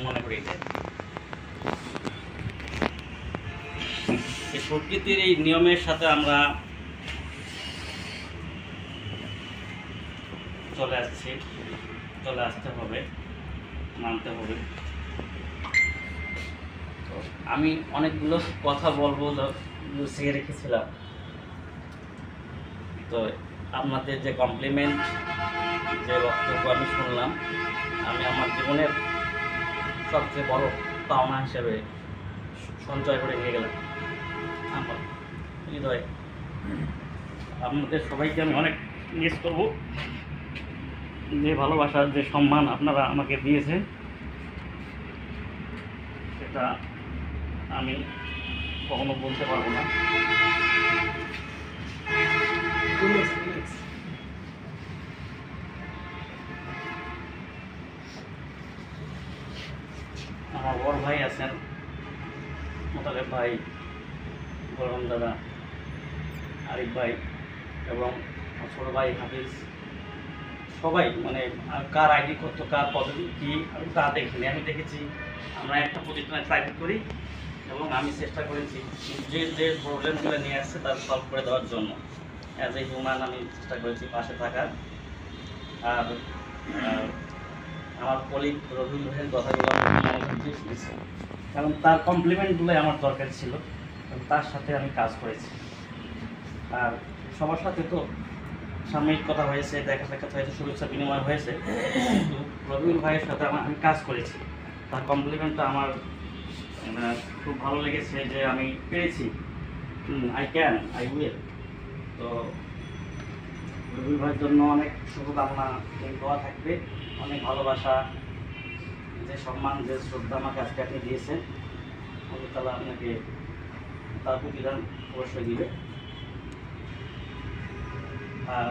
মনে করি এটাই। এই প্রকৃতির এই নিয়মের সাথে আমরা চলে আসতে হবে, মানতে হবে। তো আমি অনেকগুলো কথা বলবো গুছিয়ে রেখেছিলাম, তো আপনাদের যে কমপ্লিমেন্ট, যে বক্তব্য আমি শুনলাম, আমি আমার জীবনের সবচেয়ে বড় পাওনা হিসেবে সঞ্চয় করে নিয়ে গেলাম আমার হৃদয়ে। আপনাদের সবাইকে আমি অনেক মিস করব। যে ভালোবাসার, যে সম্মান আপনারা আমাকে দিয়েছেন, সেটা আমি কখনো বলতে পারবো না। আমার বড় ভাই আছেন, মোতালেব ভাই, গরম দাদা, আরিফ ভাই এবং ছোট ভাই হাফিজ, সবাই মানে কার আইডি করতো, কার পদবি কী আমি তা দেখিনি। আমি দেখেছি আমরা একটা প্রতিষ্ঠানে চাকরি করি এবং আমি চেষ্টা করেছি যে যে প্রবলেমগুলো নিয়ে আসছে তার সলভ করে দেওয়ার জন্য। অ্যাজ এ হিউম্যান আমি চেষ্টা করেছি পাশে থাকার। আর আমার কলিগ রবিউল ভাইয়ের কথাগুলো আমি মনে করছি শুনেছি, কারণ তার কমপ্লিমেন্টগুলোই আমার দরকার ছিল, কারণ তার সাথে আমি কাজ করেছি। আর সবার সাথে তো সাময়িক কথা হয়েছে, দেখা সাক্ষাৎ হয়েছে, শুভেচ্ছা বিনিময় হয়েছে, কিন্তু রবিউল ভাইয়ের সাথে আমি কাজ করেছি। তার কমপ্লিমেন্টটা আমার খুব ভালো লেগেছে, যে আমি পেরেছি, আই ক্যান, আই উইল। তো রবিউল ভাইয়ের জন্য অনেক শুভকামনা, দোয়া থাকবে, অনেক ভালোবাসা, যে সম্মান, যে শ্রদ্ধা আমাকে আজকে আপনি দিয়েছেন, আল্লাহ তাআলা আপনাকে তার প্রতিদান অবশ্যই দিবে। আর